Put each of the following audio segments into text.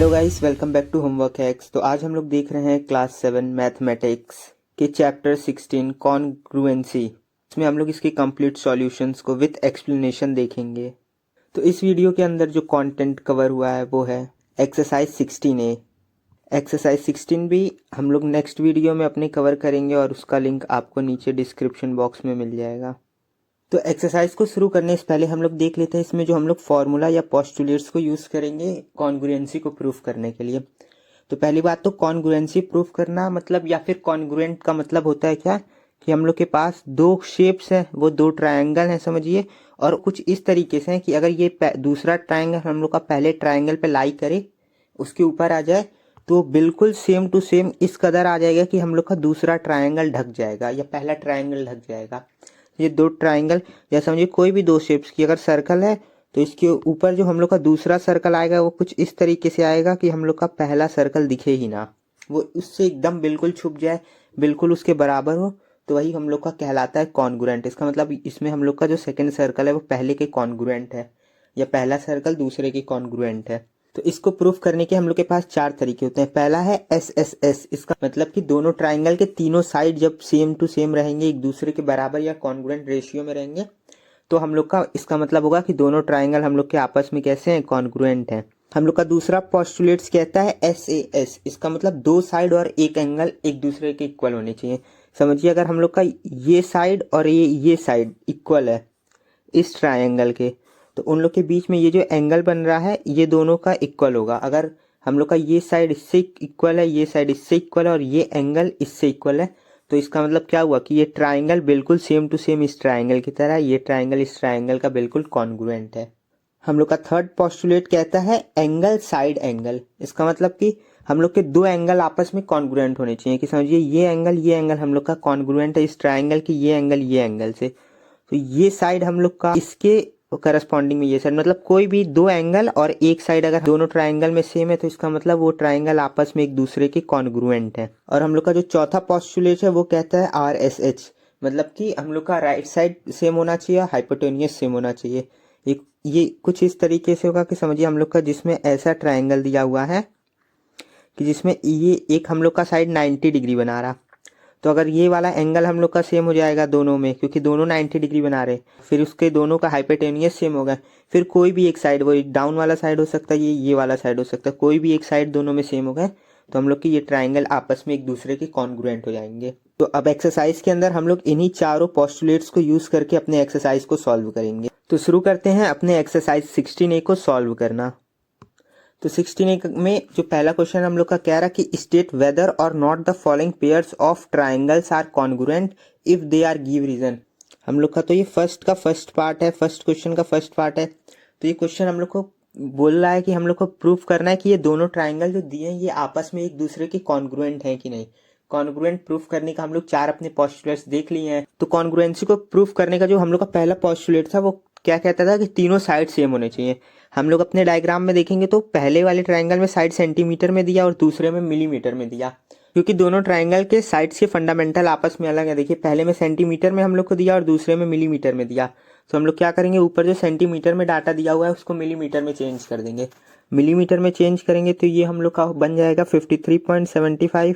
Hello guys, welcome back to homework hacks. तो आज हम लोग देख रहे हैं क्लास 7 मैथमेटिक्स के चैप्टर 16 कॉन्ग्रुएंसी। इसमें हम लोग इसके कंप्लीट सॉल्यूशंस को विथ एक्सप्लेनेशन देखेंगे। तो इस वीडियो के अंदर जो कंटेंट कवर हुआ है वो है एक्सरसाइज 16A। एक्सरसाइज 16 भी हम लोग नेक्स्ट वीडियो में अपने कवर करेंगे और उसका लिंक आपको नीचे डिस्क्रिप्शन बॉक्स में मिल जाएगा। तो एक्सरसाइज को शुरू करने से पहले हम लोग देख लेते हैं इसमें जो हम लोग फॉर्मूला या पोस्टुलेट्स को यूज़ करेंगे कॉन्ग्रुएंसी को प्रूफ करने के लिए। तो पहली बात तो कॉन्ग्रुएंसी प्रूफ करना मतलब या फिर कॉन्ग्रुएंट का मतलब होता है क्या कि हम लोग के पास दो शेप्स हैं, वो दो ट्रायंगल हैं समझिए, और कुछ इस तरीके से है कि अगर ये दूसरा ट्रायंगल हम लोग का पहले ट्रायंगल पे लाई करे, उसके ऊपर आ जाए, तो बिल्कुल सेम टू सेम इस कदर आ जाएगा कि हम लोग का दूसरा ट्रायंगल ढक जाएगा या पहला ट्रायंगल ढक जाएगा। ये दो ट्रायंगल या समझिए कोई भी दो शेप्स की अगर सर्कल है तो इसके ऊपर जो हम लोग का दूसरा सर्कल आएगा वो कुछ इस तरीके से आएगा कि हम लोग का पहला सर्कल दिखे ही ना, वो उससे एकदम बिल्कुल छुप जाए, बिल्कुल उसके बराबर हो, तो वही हम लोग का कहलाता है कॉन्ग्रुएंट। इसका मतलब इसमें हम लोग का जो सेकंड सर्कल है वो पहले के कॉन्ग्रुएंट है या पहला सर्कल दूसरे के कॉन्ग्रुएंट है। तो इसको प्रूफ करने के हम लोग के पास चार तरीके होते हैं। पहला है SSS। इसका मतलब कि दोनों ट्राइंगल के तीनों साइड जब सेम टू सेम रहेंगे, एक दूसरे के बराबर या कॉन्ग्रुएंट रेशियो में रहेंगे, तो हम लोग का इसका मतलब होगा कि दोनों ट्राइंगल हम लोग के आपस में कैसे हैं, कॉन्ग्रुएंट हैं। हम लोग का दूसरा पोस्टुलेट्स कहता है SAS। इसका मतलब दो साइड और एक एंगल एक दूसरे के इक्वल होने चाहिए। समझिए अगर हम लोग का ये साइड और ये साइड इक्वल है इस ट्रायंगल के, तो उन लोग के बीच में ये जो एंगल बन रहा है ये दोनों का इक्वल होगा। अगर हम लोग का ये साइड इससे इक्वल है, ये साइड इससे इक्वल है और ये एंगल इससे इक्वल है, तो इसका मतलब क्या हुआ कि ये ट्रायंगल बिल्कुल सेम टू सेम इस ट्रायंगल की तरह, ये ट्रायंगल इस ट्रायंगल का बिल्कुल कॉन्ग्रुएंट है। हम लोग का थर्ड पोस्टुलेट कहता है एंगल साइड एंगल। इसका मतलब कि हम लोग के दो एंगल आपस में कॉन्ग्रुएंट होने चाहिए, कि समझिए ये एंगल हम लोग का कॉन्ग्रुएंट है इस ट्रायंगल की ये एंगल से, तो ये साइड हम लोग का इसके करस्पॉन्डिंग में ये साइड, मतलब कोई भी दो एंगल और एक साइड अगर दोनों ट्रायंगल में सेम है तो इसका मतलब वो ट्रायंगल आपस में एक दूसरे के कॉन्ग्रुएंट है। और हम लोग का जो चौथा पोस्टुलेट है वो कहता है RSH। मतलब कि हम लोग का राइट साइड सेम होना चाहिए, हाइपोटेनियस सेम होना चाहिए। ये कुछ इस तरीके से होगा कि समझिए हम लोग का जिसमें ऐसा ट्रायंगल दिया हुआ है कि जिसमें ये एक हम लोग का साइड 90 डिग्री बना रहा, तो अगर ये वाला एंगल हम लोग का सेम हो जाएगा दोनों में, क्योंकि दोनों 90 डिग्री बना रहे, फिर उसके दोनों का हाइपोटेनियस सेम होगा, फिर कोई भी एक साइड, वो डाउन वाला साइड हो सकता है, ये वाला साइड हो सकता है, कोई भी एक साइड दोनों में सेम हो गए, तो हम लोग की ये ट्राइंगल आपस में एक दूसरे के कॉन्ग्रुएंट हो जाएंगे। तो अब एक्सरसाइज के अंदर हम लोग इन्हीं चारों पोस्टुलेट्स को यूज करके अपने एक्सरसाइज को सॉल्व करेंगे। तो शुरू करते हैं अपने एक्सरसाइज 16A को सॉल्व करना। तो 16A में जो पहला क्वेश्चन हम लोग का कह रहा है कि state whether or not the following pairs of triangles are congruent if they are give reason. हम लोग का तो ये फर्स्ट पार्ट है, फर्स्ट क्वेश्चन का फर्स्ट पार्ट है। तो ये क्वेश्चन हम लोग को बोल रहा है कि हम लोग को प्रूफ करना है कि ये दोनों ट्राइंगल जो दिए हैं ये आपस में एक दूसरे के कॉन्ग्रुएंट हैं कि नहीं। कॉन्ग्रुएंट प्रूफ करने का हम लोग चार अपने पोस्टुलेट्स देख लिए हैं। तो कॉन्ग्रुएंसी को प्रूफ करने का जो हम लोग का पहला पोस्टुलेट था वो क्या कहता था कि तीनों साइड सेम होने चाहिए। हम लोग अपने डायग्राम में देखेंगे तो पहले वाले ट्रायंगल में साइड सेंटीमीटर में दिया और दूसरे में मिलीमीटर में दिया, क्योंकि दोनों ट्रायंगल के साइड्स के फंडामेंटल आपस में अलग है। देखिए पहले में सेंटीमीटर में हम लोग को दिया और दूसरे में मिलीमीटर में दिया, तो हम लोग क्या करेंगे, ऊपर जो सेंटीमीटर में डाटा दिया हुआ है उसको मिलीमीटर में चेंज कर देंगे। मिलीमीटर में चेंज करेंगे तो ये हम लोग का बन जाएगा 53.75।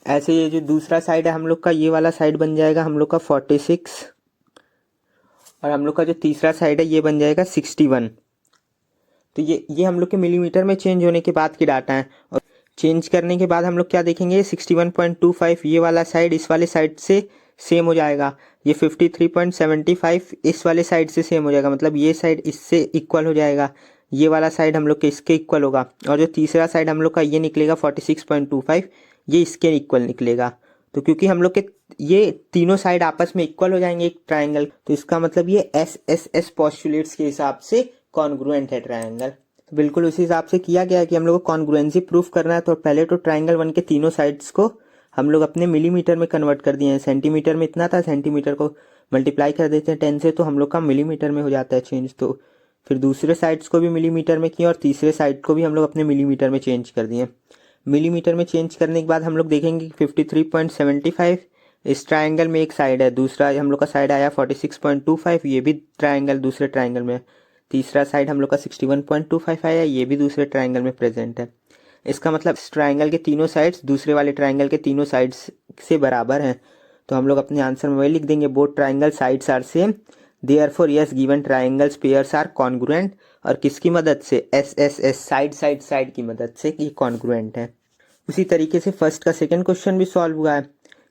ऐसे ये जो दूसरा साइड है हम लोग का, ये वाला साइड बन जाएगा हम लोग का 46, और हम लोग का जो तीसरा साइड है ये बन जाएगा 61। तो ये हम लोग के मिलीमीटर में चेंज होने के बाद की डाटा है, और चेंज करने के बाद हम लोग क्या देखेंगे, 61.25 ये वाला साइड इस वाले साइड से सेम हो जाएगा, ये 53.75 इस वाले साइड से सेम हो जाएगा, मतलब ये साइड इससे इक्वल हो जाएगा, ये वाला साइड हम लोग के इसके इक्वल होगा, और जो तीसरा साइड हम लोग का ये निकलेगा 46.25 ये इसके इक्वल निकलेगा। तो क्योंकि हम लोग के ये तीनों साइड आपस में इक्वल हो जाएंगे एक ट्रायंगल, तो इसका मतलब ये SSS पोस्टुलेट्स के हिसाब से कॉन्ग्रुएंट है ट्रायंगल। तो बिल्कुल उसी हिसाब से किया गया है कि हम लोग को कॉन्ग्रुएंसी प्रूफ करना है। तो पहले तो ट्रायंगल वन के तीनों साइड्स को हम लोग अपने मिलीमीटर में कन्वर्ट कर दिए हैं। सेंटीमीटर में इतना था, सेंटीमीटर को मल्टीप्लाई कर देते हैं 10 से, तो हम लोग का मिलीमीटर में हो जाता है चेंज। तो फिर दूसरे साइड्स को भी मिलीमीटर में किए और तीसरे साइड को भी हम लोग अपने मिलीमीटर में चेंज कर दिए। मिलीमीटर में चेंज करने के बाद हम लोग देखेंगे 53.75 इस ट्रायंगल में एक साइड है, दूसरा हम लोग का साइड आया 46.25, ये भी ट्रायंगल दूसरे ट्रायंगल में, तीसरा साइड हम लोग का 61.25 है, ये भी दूसरे ट्राइंगल में प्रेजेंट है। इसका मतलब इस ट्राइंगल के तीनों साइड्स दूसरे वाले ट्राइंगल के तीनों साइड्स से बराबर हैं। तो हम लोग अपने आंसर में वही लिख देंगे, both triangle sides are same, therefore yes given triangles pairs are congruent. और किसकी मदद से? एस साइड की मदद से ये कॉन्ग्रुएंट है। उसी तरीके से फर्स्ट का सेकंड क्वेश्चन भी सॉल्व हुआ है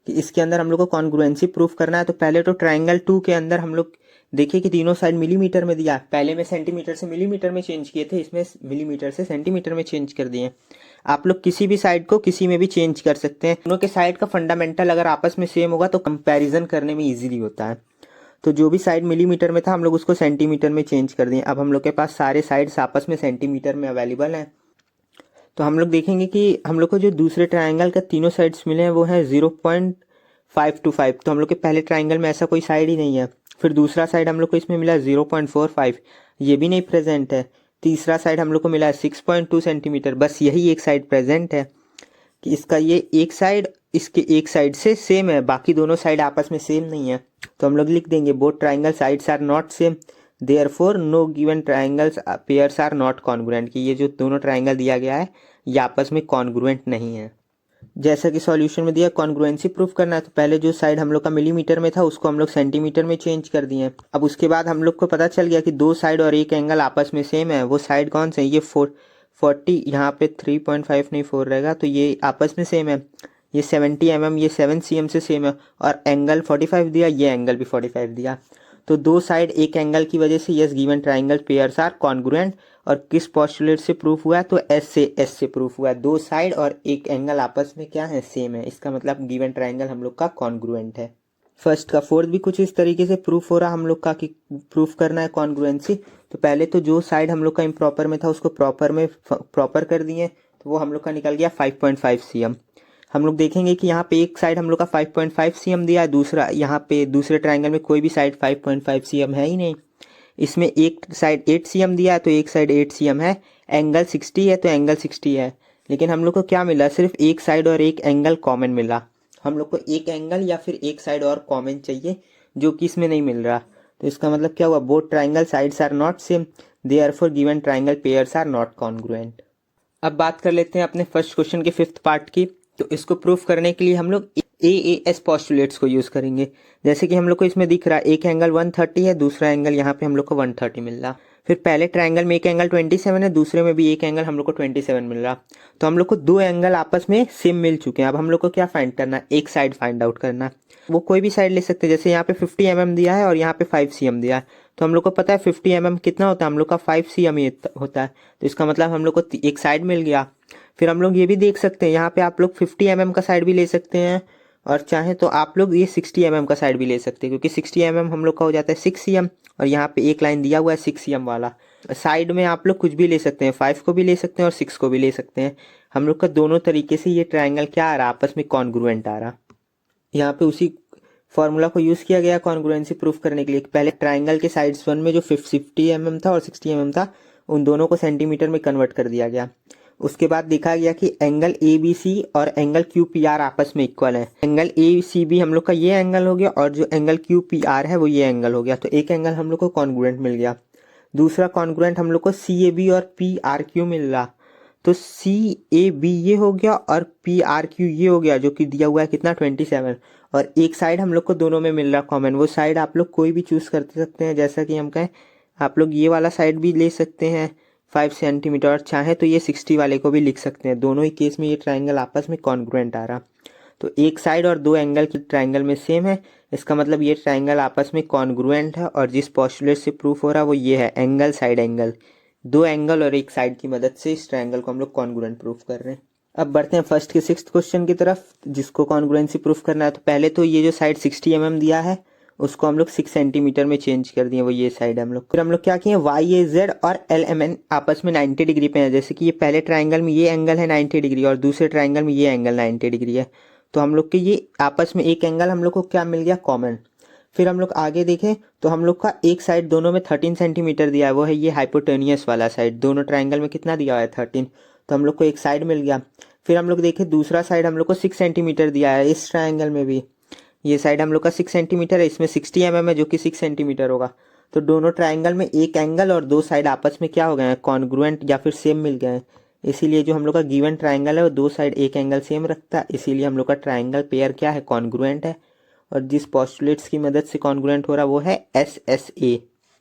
कि इसके अंदर हम लोग को कॉन्ग्रुएंसी प्रूफ करना है। तो पहले तो ट्राइंगल 2 के अंदर हम लोग देखिए कि तीनों साइड मिलीमीटर में दिया, पहले में सेंटीमीटर से मिलीमीटर में चेंज किए थे, इसमें मिलीमीटर से सेंटीमीटर में चेंज कर दिए। आप लोग किसी भी साइड को किसी में भी चेंज कर सकते हैं। दोनों के साइड का फंडामेंटल अगर आपस में सेम होगा तो कंपैरिजन करने में इजीली होता है। तो जो भी साइड मिलीमीटर में था हम लोग उसको सेंटीमीटर में चेंज कर दिए। अब हम लोग के पास सारे साइड्स आपस में सेंटीमीटर में अवेलेबल हैं। तो हम लोग देखेंगे कि हम लोग को जो दूसरे ट्राइंगल का तीनों साइड्स मिले हैं वो है 0.525। तो हम लोग के पहले ट्राइंगल में ऐसा कोई साइड ही नहीं है। फिर दूसरा साइड हम लोग को इसमें मिला 0.45, ये भी नहीं प्रेजेंट है। तीसरा साइड हम लोग को मिला है 6.2 सेंटीमीटर, बस यही एक साइड प्रेजेंट है कि इसका ये एक साइड इसके एक साइड से सेम है, बाकी दोनों साइड आपस में सेम नहीं है। तो हम लोग लिख देंगे both triangle sides are not same, therefore no given triangles pairs are not congruent, कि ये जो दोनों ट्राइंगल दिया गया है ये आपस में कॉन्ग्रुएंट नहीं है। जैसा कि सॉल्यूशन में दिया कॉन्ग्रुएंसी प्रूफ करना है, तो पहले जो साइड हम लोग का मिलीमीटर में था उसको हम लोग सेंटीमीटर में चेंज कर दिए। अब उसके बाद हम लोग को पता चल गया कि दो साइड और एक एंगल आपस में सेम है। वो साइड कौन से? ये 40, यहाँ पे 3.5 नहीं 4 रहेगा, तो ये आपस में सेम है। ये 70 mm, ये 7 cm से सेम है, और एंगल 45 दिया, ये एंगल भी 45 दिया। तो दो साइड एक एंगल की वजह से yes given triangle pairs are congruent. और किस पोस्टुलेट से प्रूफ हुआ है? तो एस से प्रूफ हुआ है। दो साइड और एक एंगल आपस में क्या है? सेम है। इसका मतलब गिवन ट्राइंगल हम लोग का कॉन्ग्रुएंट है। फर्स्ट का फोर्थ भी कुछ इस तरीके से प्रूफ हो रहा हम लोग का कि प्रूफ करना है कॉन्ग्रुएंसी। तो पहले तो जो साइड हम लोग का इम्प्रॉपर में था उसको प्रॉपर में प्रॉपर कर दिए, तो वो हम लोग का निकल गया 5.5 cm। हम लोग देखेंगे कि यहाँ पे एक साइड हम लोग का 5.5 cm दिया है, दूसरा यहाँ पे दूसरे ट्राइंगल में कोई भी साइड 5.5 cm है ही नहीं। इसमें एक साइड 8 cm दिया है तो एक साइड 8 cm है, एंगल 60 है तो एंगल 60 है। लेकिन हम लोग को क्या मिला? सिर्फ एक साइड और एक एंगल कॉमन मिला। हम लोग को एक एंगल या फिर एक साइड और कॉमन चाहिए, जो कि इसमें नहीं मिल रहा। तो इसका मतलब क्या हुआ? Both triangle sides are not same, therefore given triangle pairs are not congruent. अब बात कर लेते हैं अपने फर्स्ट क्वेश्चन के 5th पार्ट की। तो इसको प्रूफ करने के लिए हम लोग AAS पोस्टुलेट्स को यूज करेंगे। जैसे कि हम लोग को इसमें दिख रहा है एक एंगल 130 है, दूसरा एंगल यहाँ पे हम लोग को 130 मिल रहा। फिर पहले ट्राइंगल में एक एंगल 27 है, दूसरे में भी एक एंगल हम लोग को 27 मिल रहा। तो हम लोग को दो एंगल आपस में सेम मिल चुके हैं। अब हम लोग को क्या फाइंड करना है? एक साइड फाइंड आउट करना है। वो कोई भी साइड ले सकते हैं। जैसे यहाँ पे 50 mm दिया है और यहाँ पे 5 cm दिया है, तो हम लोग को पता है 50 mm कितना होता है? हम लोग का 5 cm ही होता है। तो इसका मतलब हम लोग को एक साइड मिल गया। फिर हम लोग ये भी देख सकते हैं, यहाँ पे आप लोग 50 mm का साइड भी ले सकते हैं, और चाहे तो आप लोग ये 60 mm का साइड भी ले सकते हैं, क्योंकि 60 mm हम लोग का हो जाता है 6 cm, और यहाँ पे एक लाइन दिया हुआ है 6 cm वाला। साइड में आप लोग कुछ भी ले सकते हैं, 5 को भी ले सकते हैं और 6 को भी ले सकते हैं। हम लोग का दोनों तरीके से ये ट्राइंगल क्या आ रहा? आपस में कॉन्ग्रुएंट आ रहा। यहाँ पे उसी फॉर्मूला को यूज किया गया कॉन्ग्रुएंसी प्रूफ करने के लिए। पहले ट्राइंगल के साइड्स वन में जो 50 mm था और 60 mm था, उन दोनों को सेंटीमीटर में कन्वर्ट कर दिया गया। उसके बाद देखा गया कि एंगल ABC और एंगल QPR आपस में इक्वल है। एंगल ACB हम लोग का ये एंगल हो गया, और जो एंगल QPR है वो ये एंगल हो गया। तो एक एंगल हम लोग को कॉन्ग्रुएंट मिल गया। दूसरा कॉन्ग्रुएंट हम लोग को CAB और PRQ मिल रहा। तो CAB ये हो गया और PRQ ये हो गया, जो कि दिया हुआ है कितना? 27। और एक साइड हम लोग को दोनों में मिल रहा कॉमन। वो साइड आप लोग कोई भी चूज कर सकते हैं। जैसा कि हम कहें, आप लोग ये वाला साइड भी ले सकते हैं 5 सेंटीमीटर, और चाहे तो ये 60 वाले को भी लिख सकते हैं। दोनों ही केस में ये ट्राइंगल आपस में कॉन्ग्रुएंट आ रहा। तो एक साइड और दो एंगल की ट्राइंगल में सेम है, इसका मतलब ये ट्राइंगल आपस में कॉन्ग्रुएंट है। और जिस पोस्टुलेट से प्रूफ हो रहा वो ये है, एंगल साइड एंगल। दो एंगल और एक साइड की मदद से इस ट्राइंगल को हम लोग कॉन्ग्रुएंट प्रूफ कर रहे हैं। अब बढ़ते हैं फर्स्ट के 6th क्वेश्चन की तरफ, जिसको कॉन्ग्रुएंसी प्रूफ करना है। तो पहले तो ये जो साइड 60 mm दिया है उसको हम लोग 6 सेंटीमीटर में चेंज कर दिए, वो ये साइड हम लोग। फिर हम लोग क्या किए? YAZ और LMN आपस में 90 डिग्री पे है। जैसे कि ये पहले ट्राइंगल में ये एंगल है 90 डिग्री और दूसरे ट्राइंगल में ये एंगल 90 डिग्री है। तो हम लोग के ये आपस में एक एंगल हम लोग को क्या मिल गया? कॉमन। फिर हम लोग आगे देखें तो हम लोग का एक साइड दोनों में 13 सेंटीमीटर दिया है, वो है ये हाइपोटेनियस वाला साइड। दोनों ट्राइंगल में कितना दिया हुआ है? 13। तो हम लोग को एक साइड मिल गया। फिर हम लोग देखें दूसरा साइड हम लोग को 6 सेंटीमीटर दिया है। इस ट्राइंगल में भी ये साइड हम लोग का 6 सेंटीमीटर है, इसमें 60 mm है जो कि 6 सेंटीमीटर होगा। तो दोनों ट्राइंगल में एक एंगल और दो साइड आपस में क्या हो गए हैं, कॉन्ग्रुएंट या फिर सेम मिल गए हैं। इसीलिए जो हम लोग का गिवन ट्राइंगल है वो दो साइड एक एंगल सेम रखता है, इसीलिए हम लोग का ट्राइंगल पेयर क्या है, कॉन्ग्रुएंट है। और जिस पोस्टुलेट्स की मदद से कॉन्ग्रुएंट हो रहा है वो है SSA।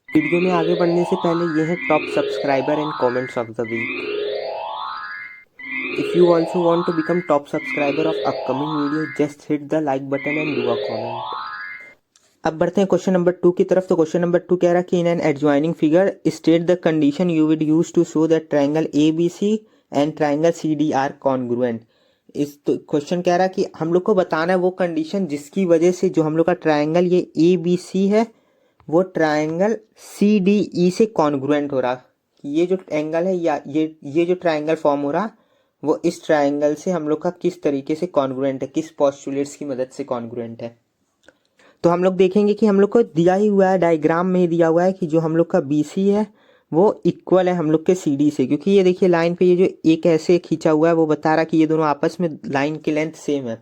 वीडियो में आगे बढ़ने से पहले ये है top subscriber and comments of the week. If you also want to become top subscriber of upcoming video, just hit the like button and do a comment. अब बढ़ते हैं क्वेश्चन नंबर 2 की तरफ। तो क्वेश्चन नंबर 2 कह रहा है कि in an adjoining figure state the condition you would use to show that triangle ABC and triangle CD are congruent. इस क्वेश्चन कह रहा है कि हम लोग को बताना है वो कंडीशन जिसकी वजह से जो हम लोग का ट्रायंगल ये ABC है वो ट्रायंगल CDE से कॉन्ग्रुएंट हो रहा। ये जो एंगल है या ये जो ट्रायंगल फॉर्म हो रहा वो इस ट्रायंगल से हम लोग का किस तरीके से कॉन्ग्रुएंट है, किस पोस्टुलेट्स की मदद से कॉन्ग्रुएंट है। तो हम लोग देखेंगे कि हम लोग को दिया ही हुआ है, डायग्राम में दिया हुआ है कि जो हम लोग का BC है वो इक्वल है हम लोग के CD से, क्योंकि ये देखिए लाइन पे ये जो एक ऐसे खींचा हुआ है वो बता रहा है कि ये दोनों आपस में लाइन की लेंथ सेम है।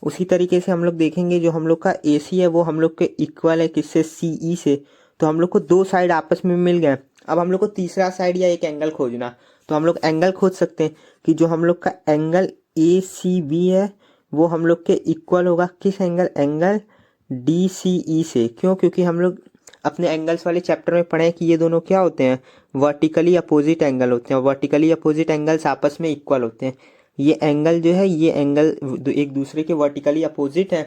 उसी तरीके से हम लोग देखेंगे जो हम लोग का AC है वो हम लोग के इक्वल है किससे, CE से। तो हम लोग को दो साइड आपस में मिल गए। अब हम लोग को तीसरा साइड या एक एंगल खोजना, तो हम लोग एंगल खोज सकते हैं कि जो हम लोग का एंगल ACB है वो हम लोग के इक्वल होगा किस एंगल, एंगल DCE से। क्यों, क्योंकि हम लोग अपने एंगल्स वाले चैप्टर में पढ़े कि ये दोनों क्या होते हैं, वर्टिकली अपोजिट एंगल होते हैं। वर्टिकली अपोजिट एंगल्स आपस में इक्वल होते हैं। ये एंगल जो है ये एंगल एक दूसरे के वर्टिकली अपोजिट है,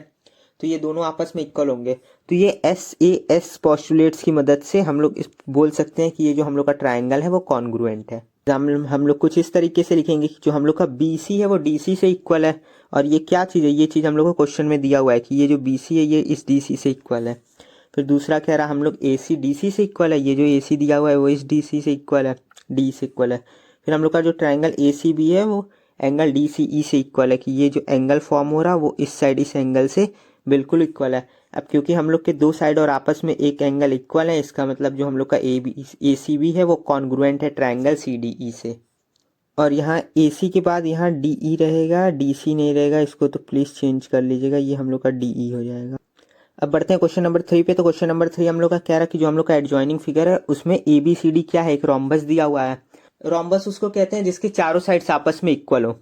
तो ये दोनों आपस में इक्वल होंगे। तो ये SAS पोस्टुलेट्स की मदद से हम लोग बोल सकते हैं कि ये जो हम लोग का ट्रायंगल है वो कॉन्ग्रुएंट है। हम लोग कुछ इस तरीके से लिखेंगे कि जो हम लोग का BC है वो DC से इक्वल है। और ये क्या चीज़ है, ये चीज़ हम लोग को क्वेश्चन में दिया हुआ है कि ये जो BC है ये इस DC से इक्वल है। फिर दूसरा कह रहा हम लोग AC DC से इक्वल है, ये जो AC दिया हुआ है वो इस DC से इक्वल है, D से इक्वल है। फिर हम लोग का जो ट्रायंगल ACB है वो एंगल DCE से इक्वल है कि ये जो एंगल फॉर्म हो रहा वो इस साइड इस एंगल से बिल्कुल इक्वल है। अब क्योंकि हम लोग के दो साइड और आपस में एक एंगल इक्वल है, इसका मतलब जो हम लोग का ACB है वो कॉन्ग्रुएंट है ट्रायंगल CDE से। और यहाँ AC के बाद यहाँ DE रहेगा, DC नहीं रहेगा, इसको तो प्लीज़ चेंज कर लीजिएगा, ये हम लोग का DE हो जाएगा। अब बढ़ते हैं क्वेश्चन नंबर 3 पे। तो क्वेश्चन नंबर 3 हम लोग का कह रहा है कि जो हम लोग का एडजॉइनिंग फिगर है उसमें ABCD क्या है, एक रोम्बस दिया हुआ है। रोम्बस उसको कहते हैं जिसके चारों साइड्स आपस में इक्वल हो।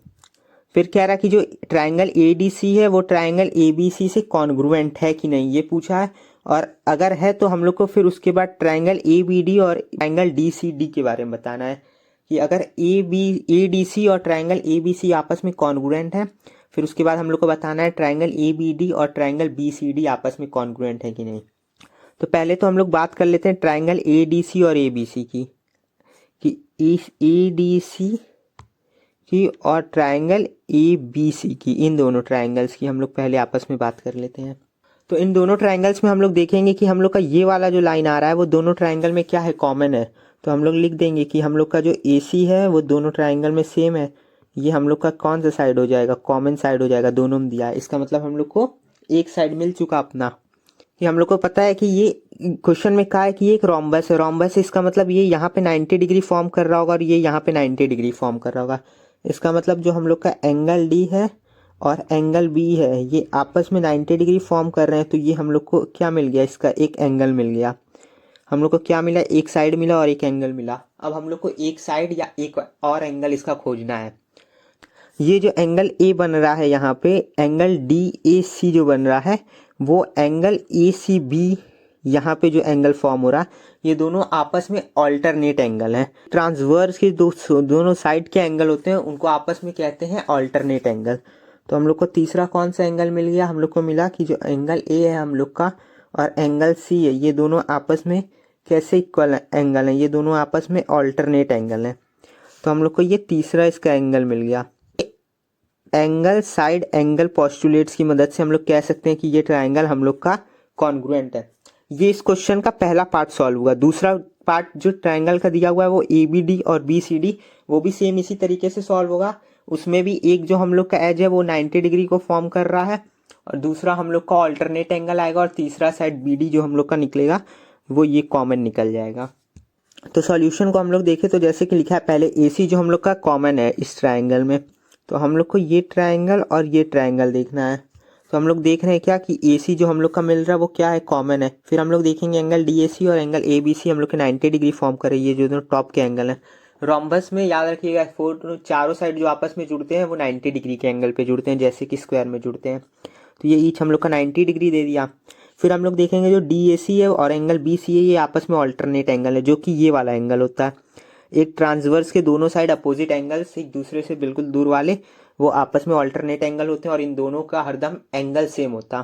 फिर कह रहा है कि जो ट्रायंगल ADC है वो ट्रायंगल ABC से कॉन्ग्रुएंट है कि नहीं, ये पूछा है। और अगर है तो हम लोग को फिर उसके बाद ट्रायंगल ABD और ट्रायंगल DCD के बारे में बताना है कि अगर ADC और ट्रायंगल ABC आपस में कॉन्ग्रुएंट है, फिर उसके बाद हम लोग को बताना है ट्रायंगल ABD और ट्रायंगल BCD आपस में कॉन्ग्रुएंट है कि नहीं। तो पहले तो हम लोग बात कर लेते हैं ट्रायंगल ADC और ABC की, कि ADC की और ट्रायंगल ABC की, इन दोनों ट्रायंगल्स की हम लोग पहले आपस में बात कर लेते हैं। तो इन दोनों ट्रायंगल्स में हम लोग देखेंगे कि हम लोग का ये वाला जो लाइन आ रहा है वो दोनों ट्रायंगल में क्या है, कॉमन है। तो हम लोग लिख देंगे कि हम लोग का जो AC है वो दोनों ट्रायंगल में सेम है। ये हम लोग का कौन सा साइड हो जाएगा, कॉमन साइड हो जाएगा, दोनों में दिया है। इसका मतलब हम लोग को एक साइड मिल चुका अपना। कि हम लोग को पता है कि ये क्वेश्चन में कहा है कि ये एक रोम्बस है। रोम्बस इसका मतलब ये यहाँ पे 90 डिग्री फॉर्म कर रहा होगा और ये यहाँ पे 90 डिग्री फॉर्म कर रहा होगा। इसका मतलब जो हम लोग का एंगल D है और एंगल B है ये आपस में 90 डिग्री फॉर्म कर रहे हैं। तो ये हम लोग को क्या मिल गया, इसका एक एंगल मिल गया। हम लोग को क्या मिला, एक साइड मिला और एक एंगल मिला। अब हम लोग को एक साइड या एक और एंगल इसका खोजना है। ये जो एंगल A बन रहा है यहाँ पे, एंगल DAC जो बन रहा है वो एंगल ACB यहाँ पे जो एंगल फॉर्म हो रहा है ये दोनों आपस में ऑल्टरनेट एंगल हैं। ट्रांसवर्स के दोनों साइड के एंगल होते हैं उनको आपस में कहते हैं ऑल्टरनेट एंगल। तो हम लोग को तीसरा कौन सा एंगल मिल गया, हम लोग को मिला कि जो एंगल A है हम लोग का और एंगल C है ये दोनों आपस में कैसे इक्वल एंगल हैं, ये दोनों आपस में ऑल्टरनेट एंगल हैं। तो हम लोग को ये तीसरा इसका एंगल मिल गया। एंगल साइड एंगल पोस्टुलेट्स की मदद से हम लोग कह सकते हैं कि ये ट्रायंगल हम लोग का कॉन्ग्रुएंट है। ये इस क्वेश्चन का पहला पार्ट सॉल्व हुआ। दूसरा पार्ट जो ट्रायंगल का दिया हुआ है वो ABD और BCD वो भी सेम इसी तरीके से सॉल्व होगा। उसमें भी एक जो हम लोग का एज है वो 90 डिग्री को फॉर्म कर रहा है और दूसरा हम लोग का ऑल्टरनेट एंगल आएगा और तीसरा साइड BD जो हम लोग का निकलेगा वो ये कॉमन निकल जाएगा। तो सॉल्यूशन को हम लोग देखें तो जैसे कि लिखा है पहले AC जो हम लोग का कॉमन है इस ट्रायंगल में, तो हम लोग को ये ट्रायंगल और ये ट्रायंगल देखना है। तो हम लोग देख रहे हैं क्या कि AC जो हम लोग का मिल रहा है वो क्या है, कॉमन है। फिर हम लोग देखेंगे एंगल DAC और एंगल ABC हम लोग के 90 डिग्री फॉर्म कर रही है, जो दोनों टॉप के एंगल है। रोम्बस में याद रखिएगा फोर चारों साइड जो आपस में जुड़ते हैं वो 90 डिग्री के एंगल पे जुड़ते हैं, जैसे कि स्क्वायर में जुड़ते हैं। तो ये ईच हम लोग का 90 डिग्री दे दिया। फिर हम लोग देखेंगे जो DAC है और एंगल BC है, ये आपस में ऑल्टरनेट एंगल है, जो कि ये वाला एंगल होता है। एक ट्रांसवर्स के दोनों साइड अपोजिट एंगल्स एक दूसरे से बिल्कुल दूर वाले, वो आपस में ऑल्टरनेट एंगल होते हैं और इन दोनों का हरदम एंगल सेम होता।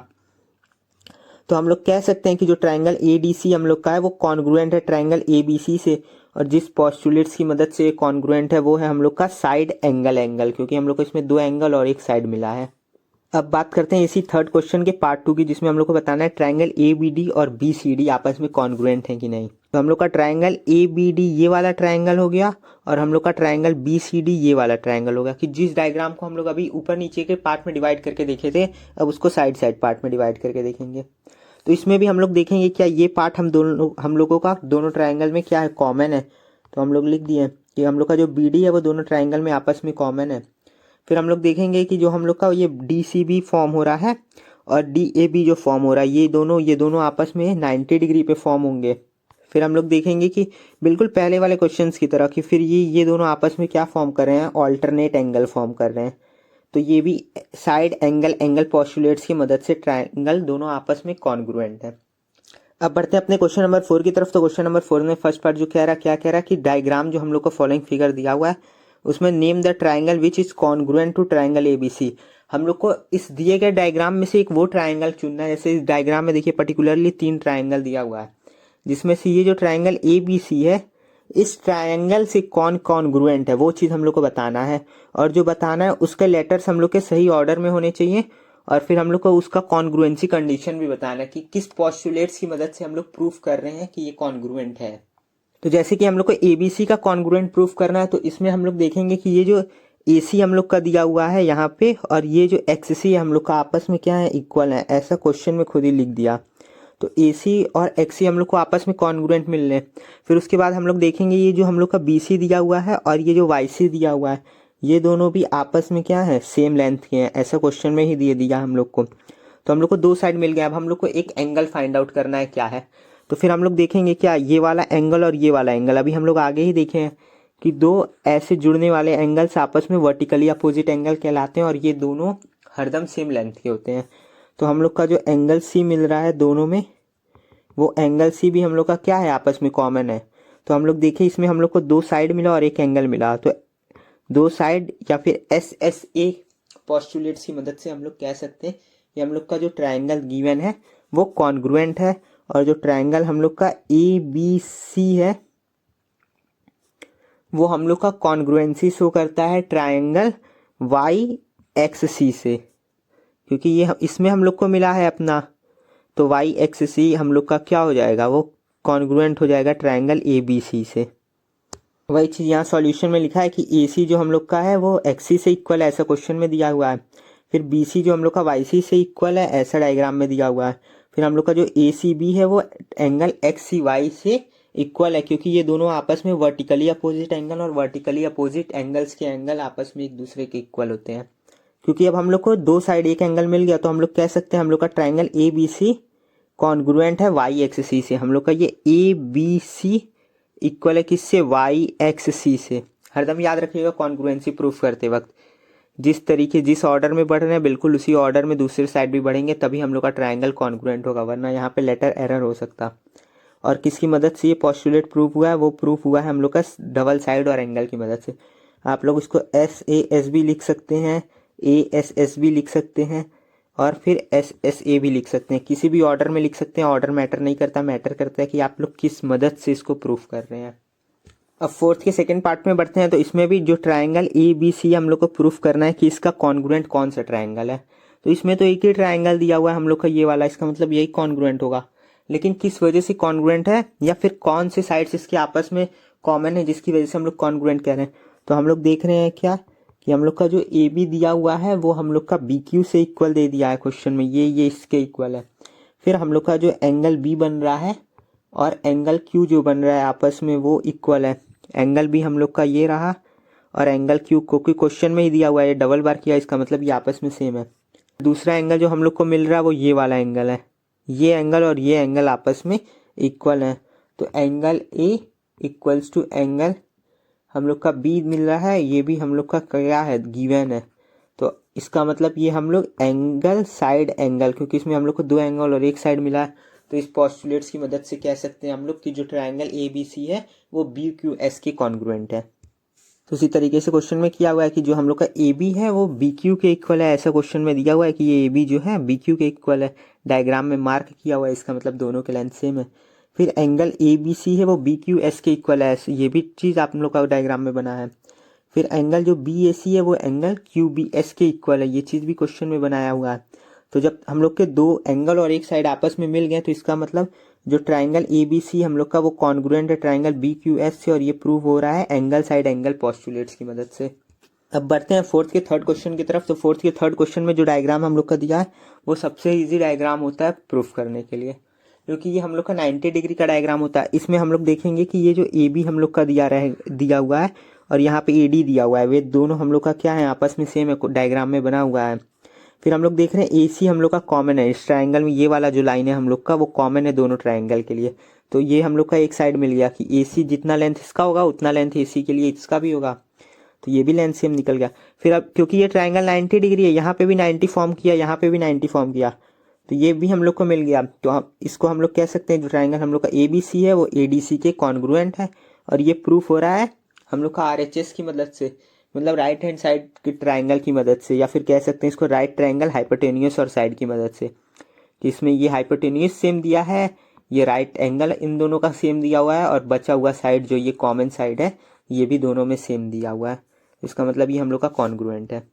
तो हम लोग कह सकते हैं कि जो ट्रायंगल ADC हम लोग का है वो कॉन्ग्रुएंट है ट्रायंगल ABC से, और जिस पोस्टुलेट्स की मदद से कॉन्ग्रुएंट है वो है हम लोग का साइड एंगल, क्योंकि हम लोग को इसमें दो एंगल और एक साइड मिला है। अब बात करते हैं इसी थर्ड क्वेश्चन के पार्ट 2 की, जिसमें हम लोग को बताना है ट्रायंगल ABD और BCD आपस में कॉन्ग्रुएंट है कि नहीं। तो हम लोग का ट्रायंगल ABD ये वाला ट्रायंगल हो गया, और हम लोग का ट्रायंगल BCD ये वाला ट्रायंगल हो गया। कि जिस डायग्राम को हम लोग अभी ऊपर नीचे के पार्ट में डिवाइड करके देखे थे, अब उसको साइड साइड पार्ट में डिवाइड करके देखेंगे। तो इसमें भी हम लोग देखेंगे क्या ये पार्ट हम लोगों का दोनों ट्रायंगल में क्या है, कॉमन है। तो हम लोग लिख दिए कि हम लोग का जो BD है वो दोनों ट्रायंगल में आपस में कॉमन है। फिर हम लोग देखेंगे कि जो हम लोग का ये DCB फॉर्म हो रहा है और DAB जो फॉर्म हो रहा है, ये दोनों आपस में 90 डिग्री पे फॉर्म होंगे। फिर हम लोग देखेंगे कि बिल्कुल पहले वाले क्वेश्चंस की तरह कि फिर ये दोनों आपस में क्या फॉर्म कर रहे हैं, ऑल्टरनेट एंगल फॉर्म कर रहे हैं। तो ये भी साइड एंगल पोस्टुलेट्स की मदद से ट्रायंगल दोनों आपस में कॉन्ग्रुएंट है। अब बढ़ते हैं अपने क्वेश्चन नंबर 4 की तरफ। तो क्वेश्चन नंबर 4 में फर्स्ट पार्ट जो क्या कह रहा है कि डायग्राम जो हम लोग को फॉलोइंग फिगर दिया हुआ है उसमें name the triangle which is congruent to triangle ABC। हम लोग को इस दिए गए डायग्राम में से एक वो ट्रायंगल चुनना है। जैसे इस डायग्राम में देखिए पर्टिकुलरली 3 ट्रायंगल दिया हुआ है, जिसमें से ये जो ट्रायंगल ABC है इस ट्रायंगल से कौन कॉन्ग्रुएंट है वो चीज़ हम लोग को बताना है। और जो बताना है उसके लेटर्स हम लोग के सही ऑर्डर में होने चाहिए, और फिर हम लोग को उसका कॉन्ग्रुएंसी कंडीशन भी बताना है कि किस पोस्टुलेट्स की मदद से हम लोग प्रूफ कर रहे हैं कि ये कॉन्ग्रुएंट है। तो जैसे कि हम लोग को ABC का कॉन्ग्रुएंट प्रूफ करना है, तो इसमें हम लोग देखेंगे कि ये जो AC हम लोग का दिया हुआ है यहाँ पे, और ये जो XC हम लोग का आपस में क्या है, इक्वल है। ऐसा क्वेश्चन में खुद ही लिख दिया। तो AC और XC हम लोग को आपस में कॉन्ग्रुएंट मिल रहे हैं। फिर उसके बाद हम लोग देखेंगे ये जो हम लोग का BC दिया हुआ है और ये जो YC दिया हुआ है, ये दोनों भी आपस में क्या है, सेम लेंथ के हैं। ऐसा क्वेश्चन में ही दे दिया हम लोग को। तो हम लोग को दो साइड मिल गया। अब हम लोग को एक एंगल फाइंड आउट करना है क्या है। तो फिर हम लोग देखेंगे क्या ये वाला एंगल और ये वाला एंगल, अभी हम लोग आगे ही देखे हैं कि दो ऐसे जुड़ने वाले एंगल्स आपस में वर्टिकली अपोजिट एंगल कहलाते हैं, और ये दोनों हरदम सेम लेंथ के होते हैं। तो हम लोग का जो एंगल C मिल रहा है दोनों में, वो एंगल C भी हम लोग का क्या है, आपस में कॉमन है। तो हम लोग देखें इसमें हम लोग को दो साइड मिला और एक एंगल मिला। तो दो साइड या फिर SSA पोस्टुलेट्स की मदद से हम लोग कह सकते हैं कि हम लोग का जो ट्रायंगल गिवन है वो कॉन्ग्रुएंट है, और जो ट्रायंगल हम लोग का ABC है वो हम लोग का कॉन्ग्रुएंसी शो करता है ट्रायंगल YXC से, क्योंकि ये इसमें हम लोग को मिला है अपना। तो YXC हम लोग का क्या हो जाएगा, वो कॉन्ग्रुएंट हो जाएगा ट्रायंगल ABC से। वही चीज़ यहाँ सॉल्यूशन में लिखा है कि AC जो हम लोग का है वो XC से इक्वल है, ऐसा क्वेश्चन में दिया हुआ है। फिर BC जो हम लोग का YC से इक्वल है, ऐसा डायग्राम में दिया हुआ है। फिर हम लोग का जो ACB है वो एंगल XCY से इक्वल है, क्योंकि ये दोनों आपस में वर्टिकली अपोजिट एंगल, और वर्टिकली अपोजिट एंगल्स के एंगल आपस में एक दूसरे के इक्वल होते हैं। क्योंकि अब हम लोग को दो साइड एक एंगल मिल गया, तो हम लोग कह सकते हैं हम लोग का ट्रायंगल ABC कॉन्ग्रुएंट है YXC से। हम लोग का ये ABC इक्वल है किससे, YXC से। हरदम याद रखिएगा कॉन्ग्रुएंसी प्रूफ करते वक्त जिस ऑर्डर में बढ़ रहे हैं बिल्कुल उसी ऑर्डर में दूसरी साइड भी बढ़ेंगे, तभी हम लोग का ट्रायंगल कॉन्ग्रुएंट होगा, वरना यहाँ पे लेटर एरर हो सकता। और किसकी मदद से ये पोस्टुलेट प्रूफ हुआ है, वो प्रूफ हुआ है हम लोग का डबल साइड और एंगल की मदद से। आप लोग इसको SAS भी लिख सकते हैं, ASS भी लिख सकते हैं, और फिर SSA भी लिख सकते हैं। किसी भी ऑर्डर में लिख सकते हैं, ऑर्डर मैटर नहीं करता, मैटर करता है कि आप लोग किस मदद से इसको प्रूफ कर रहे हैं। अब फोर्थ के सेकंड पार्ट में बढ़ते हैं। तो इसमें भी जो ट्रायंगल ABC हम लोग को प्रूफ करना है कि इसका कॉन्ग्रुएंट कौन सा ट्रायंगल है। तो इसमें तो एक ही ट्रायंगल दिया हुआ है हम लोग का, ये वाला, इसका मतलब यही कॉन्ग्रुएंट होगा। लेकिन किस वजह से कॉन्ग्रुएंट है, या फिर कौन से साइड्स इसके आपस में कॉमन है जिसकी वजह से हम लोग कॉन्ग्रुएंट कह रहे हैं। तो हम लोग देख रहे हैं क्या कि हम लोग का जो AB दिया हुआ है वो हम लोग का BQ से इक्वल दे दिया है क्वेश्चन में, ये इसके इक्वल है। फिर हम लोग का जो एंगल B बन रहा है और एंगल Q जो बन रहा है आपस में वो इक्वल है। एंगल B हम लोग का ये रहा, और एंगल Q क्योंकि क्वेश्चन में ही दिया हुआ है, डबल बार किया, इसका मतलब ये आपस में सेम है। दूसरा एंगल जो हम लोग को मिल रहा है वो ये वाला एंगल है, ये एंगल और ये एंगल आपस में इक्वल है। तो angle A equals to angle हम लोग का बी मिल रहा है, ये भी हम लोग का क्या है, गिवन है। तो इसका मतलब ये हम लोग एंगल साइड एंगल, क्योंकि इसमें हम लोग को दो एंगल और एक साइड मिला है, तो इस पोस्टुलेट्स की मदद से कह सकते हैं हम लोग कि जो ट्रायंगल ए बी सी है वो बी क्यू एस के कॉन्ग्रुएंट है। तो उसी तरीके से क्वेश्चन में किया हुआ है कि जो हम लोग का ए बी है वो बी क्यू के इक्वल है, ऐसा क्वेश्चन में दिया हुआ है कि ये ए बी जो है बी क्यू के इक्वल है, डायग्राम में मार्क किया हुआ है, इसका मतलब दोनों के लेंथ सेम है। फिर एंगल ए बी सी है वो बी क्यू एस के इक्वल है, ये भी चीज़ आप लोग का डायग्राम में बना है। फिर एंगल जो बी ए सी है वो एंगल क्यू बी एस के इक्वल है, ये चीज़ भी क्वेश्चन में बनाया हुआ है। तो जब हम लोग के दो एंगल और एक साइड आपस में मिल गए तो इसका मतलब जो ट्राइंगल ए बी सी हम लोग का वो कॉन्ग्रुएंट है ट्राइंगल बी क्यू एस से, और ये प्रूव हो रहा है एंगल साइड एंगल पोस्टुलेट्स की मदद से। अब बढ़ते हैं फोर्थ के थर्ड क्वेश्चन की तरफ। तो फोर्थ के थर्ड क्वेश्चन में जो डायग्राम हम लोग का दिया है वो सबसे ईजी डायग्राम होता है प्रूफ करने के लिए, क्योंकि ये हम लोग का 90 डिग्री का डायग्राम होता है। इसमें हम लोग देखेंगे कि ये जो ए बी हम लोग का दिया हुआ है और यहाँ पे ए डी दिया हुआ है, वे दोनों हम लोग का क्या है, आपस में सेम है, डायग्राम में बना हुआ है। फिर हम लोग देख रहे हैं ए सी हम लोग का कॉमन है, इस ट्रायंगल में ये वाला जो लाइन है हम लोग का वो कॉमन है दोनों ट्रायंगल के लिए। तो ये हम लोग का एक साइड मिल गया कि ए सी जितना लेंथ इसका होगा उतना लेंथ ए सी के लिए इसका भी होगा, तो ये भी लेंथ सेम निकल गया। फिर अब क्योंकि ये ट्रायंगल 90 डिग्री है, यहाँ पे भी 90 फॉर्म किया, यहाँ पे भी 90 फॉर्म किया, तो ये भी हम लोग को मिल गया। तो हम इसको हम लोग कह सकते हैं जो ट्रायंगल हम लोग का ए बी सी है वो ए डी सी के कॉन्ग्रुएंट है, और ये प्रूफ हो रहा है हम लोग का आर एच एस की मदद से, मतलब राइट हैंड साइड के ट्रायंगल की मदद से, या फिर कह सकते हैं इसको राइट ट्रायंगल हाइपोटेनियस और साइड की मदद से, कि इसमें ये हाइपोटेनियस सेम दिया है, ये राइट एंगल इन दोनों का सेम दिया हुआ है, और बचा हुआ साइड जो ये कॉमन साइड है ये भी दोनों में सेम दिया हुआ है। इसका मतलब ये हम लोग का कॉन्ग्रुएंट है।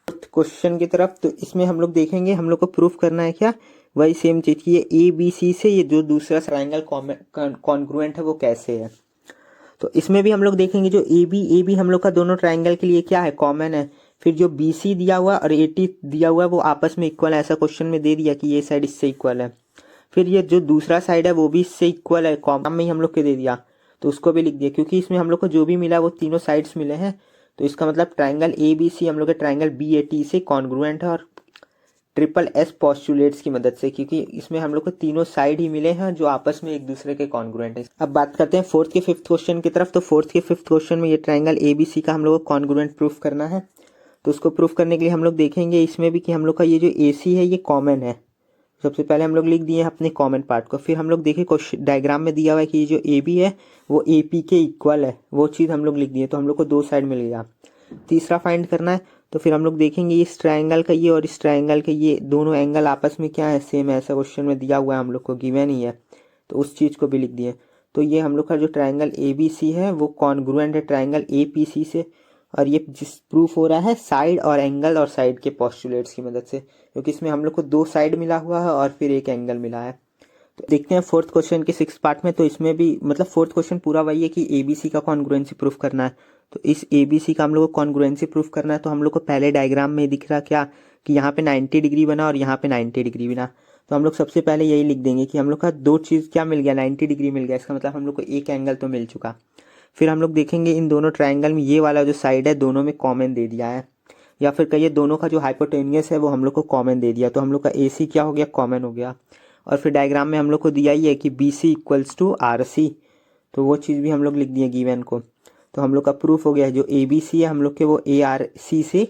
क्वेश्चन की तरफ, तो इसमें हम लोग देखेंगे हम लोग को प्रूफ करना है क्या, वही सेम चीज की, ये ए बी सी से ये जो दूसरा ट्रायंगल कॉन्ग्रुएंट है वो कैसे है। तो इसमें भी हम लोग देखेंगे जो ए बी हम लोग का दोनों ट्रायंगल के लिए क्या है, कॉमन है। फिर जो बी सी दिया हुआ और ए टी दिया हुआ है वो आपस में इक्वल है, ऐसा क्वेश्चन में दे दिया कि ये साइड इससे इक्वल है। फिर ये जो दूसरा साइड है वो भी इससे इक्वल है, कॉमन में ही हम लोग के दे दिया, तो उसको भी लिख दिया, क्योंकि इसमें हम लोग को जो भी मिला वो तीनों साइड्स मिले हैं। तो इसका मतलब ट्रायंगल ए बी सी हम लोग के ट्रायंगल बी ए टी से कॉन्ग्रुएंट है, और ट्रिपल एस पोस्टुलेट्स की मदद से, क्योंकि इसमें हम लोग को तीनों साइड ही मिले हैं जो आपस में एक दूसरे के कॉन्ग्रुएंट है। अब बात करते हैं फोर्थ के फिफ्थ क्वेश्चन की तरफ। तो फोर्थ के फिफ्थ क्वेश्चन में ये ट्रायंगल ए बी सी का हम लोग को कॉन्ग्रुएंट प्रूफ करना है। तो उसको प्रूफ करने के लिए हम लोग देखेंगे इसमें भी कि हम लोग का ये जो ए सी है ये कॉमन है। सबसे पहले हम लोग लिख दिए अपने कॉमन पार्ट को, फिर हम लोग देखें क्वेश्चन डायग्राम में दिया हुआ है कि ये जो ए बी है वो ए पी के इक्वल है, वो चीज़ हम लोग लिख दिए, तो हम लोग को दो साइड मिल गया। तीसरा फाइंड करना है, तो फिर हम लोग देखेंगे इस ट्रायंगल का ये और इस ट्रायंगल के ये दोनों एंगल आपस में क्या है, सेम है, ऐसा क्वेश्चन में दिया हुआ है, हम लोग को गिवन ही है, तो उस चीज़ को भी लिख दिए। तो ये हम लोग का जो ट्रायंगल ए बी सी है वो कॉन्ग्रुएंट है ट्रायंगल ए पी सी से, और ये जिस प्रूफ हो रहा है साइड और एंगल और साइड के पोस्टुलेट्स की मदद से, क्योंकि इसमें हम लोग को दो साइड मिला हुआ है और फिर एक एंगल मिला है। तो देखते हैं फोर्थ क्वेश्चन के सिक्स पार्ट में। तो इसमें भी मतलब फोर्थ क्वेश्चन पूरा वही है कि ए बी सी का कॉन्ग्रुएंसी प्रूफ करना है। तो इस ए बी सी का हम लोग को कॉन्ग्रुएंसी प्रूफ करना है, तो हम लोग को पहले डायग्राम में दिख रहा क्या कि यहाँ पे 90 डिग्री बना और यहाँ पे 90 डिग्री बना। तो हम लोग सबसे पहले यही लिख देंगे कि हम लोग का दो चीज़ क्या मिल गया, 90 डिग्री मिल गया, इसका मतलब हम लोग को एक एंगल तो मिल चुका। फिर हम लोग देखेंगे इन दोनों ट्रायंगल में ये वाला जो साइड है दोनों में कॉमन दे दिया है, या फिर कहिए दोनों का जो हाइपोटेनियस है वो हम लोग को कॉमन दे दिया, तो हम लोग का ए सी क्या हो गया, कॉमन हो गया। और फिर डायग्राम में हम लोग को दिया ही है कि B C equals to R C, तो वो चीज़ भी हम लोग लिख दिए गिवन को। तो हम लोग का प्रूफ हो गया है जो ए बी सी है हम लोग के वो ए आर सी से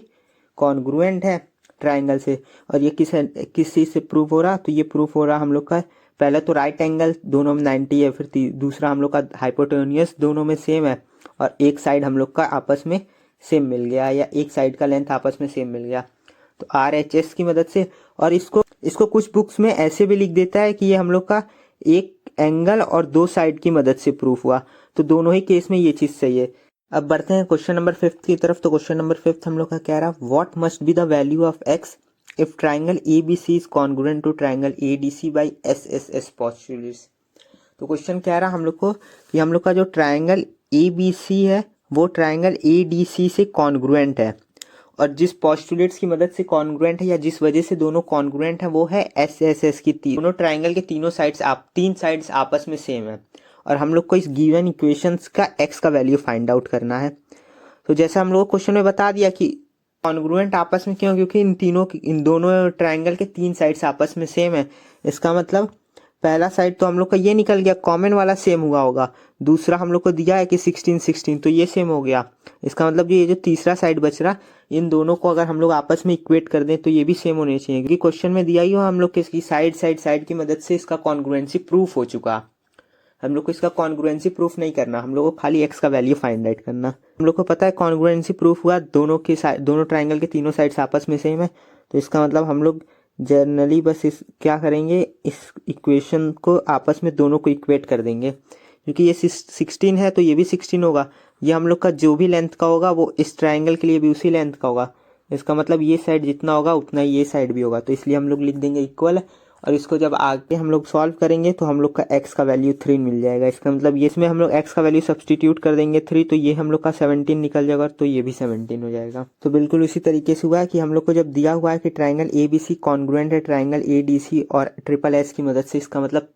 कॉन्ग्रुएंट है ट्रायंगल से। और ये किस चीज़ से प्रूफ हो रहा, तो ये प्रूफ हो रहा हम लोग का पहले तो राइट एंगल दोनों में 90 है, फिर दूसरा हम लोग का हाइपोटेनियस दोनों में सेम है, और एक साइड हम लोग का आपस में सेम मिल गया, या एक साइड का लेंथ आपस में सेम मिल गया, तो आर एच एस की मदद से। और इसको कुछ बुक्स में ऐसे भी लिख देता है कि ये हम लोग का एक एंगल और दो साइड की मदद से प्रूफ हुआ, तो दोनों ही केस में ये चीज़ सही है। अब बढ़ते हैं क्वेश्चन नंबर फिफ्थ की तरफ। तो क्वेश्चन नंबर फिफ्थ हम लोग का कह रहा what must be the value of X if triangle A B C is congruent to triangle A D C by S S S postulates. तो क्वेश्चन कह रहा हम लोग को कि हम लोग का जो ट्राइंगल ए बी सी है वो ट्राइंगल ए डी सी से कॉन्ग्रुएंट है, और जिस पोस्टुलेट्स की मदद से कॉन्ग्रुएंट है या जिस वजह से दोनों कॉन्ग्रुएंट है वो है एस एस एस की दोनों ट्राइंगल के तीनों साइड्स तीन साइड्स आपस में सेम है, और हम लोग को इस गिवन इक्वेशंस का एक्स का वैल्यू फाइंड आउट करना है। तो जैसा हम लोग क्वेश्चन में बता दिया कि कॉन्ग्रुएंट आपस में क्यों? क्योंकि इन दोनों ट्राइंगल के 3 साइड्स आपस में सेम है। इसका मतलब पहला साइड तो हम लोग का ये निकल गया, कॉमन वाला सेम हुआ होगा। दूसरा हम लोग को दिया है कि 16 16, तो ये सेम हो गया। इसका मतलब ये जो तीसरा साइड बच रहा, इन दोनों को अगर हम लोग आपस में इक्वेट कर दें तो ये भी सेम होने चाहिए, क्योंकि क्वेश्चन में दिया ही हो हम लोग के इसकी साइड की मदद से इसका कॉन्ग्रुएंसी प्रूफ हो चुका। हम लोग को इसका कॉन्ग्रुएंसी प्रूफ नहीं करना, हम लोग को खाली एक्स का वैल्यू फाइंड आउट करना। हम लोग को पता है कॉन्ग्रुएंसी प्रूफ हुआ, दोनों ट्राइंगल के तीनों साइड्स आपस में सेम है। तो इसका मतलब हम लोग जनरली बस क्या करेंगे, इस इक्वेशन को आपस में दोनों को इक्वेट कर देंगे। क्योंकि ये 16 है तो ये भी 16 होगा। ये हम लोग का जो भी लेंथ का होगा वो इस ट्राइंगल के लिए भी उसी लेंथ का होगा। इसका मतलब ये साइड जितना होगा उतना ही ये साइड भी होगा, तो इसलिए हम लोग लिख देंगे इक्वल। और इसको जब आगे हम लोग सॉल्व करेंगे तो हम लोग का x का वैल्यू 3 मिल जाएगा। इसका मतलब ये इसमें हम लोग x का वैल्यू सब्सटीट्यूट कर देंगे 3, तो ये हम लोग का 17 निकल जाएगा, तो ये भी 17 हो जाएगा। तो बिल्कुल उसी तरीके से हुआ है कि हम लोग को जब दिया हुआ है कि ट्राइंगल ABC कॉन्ग्रुएंट है ट्राइंगल ADC और ट्रिपल एस की मदद से, इसका मतलब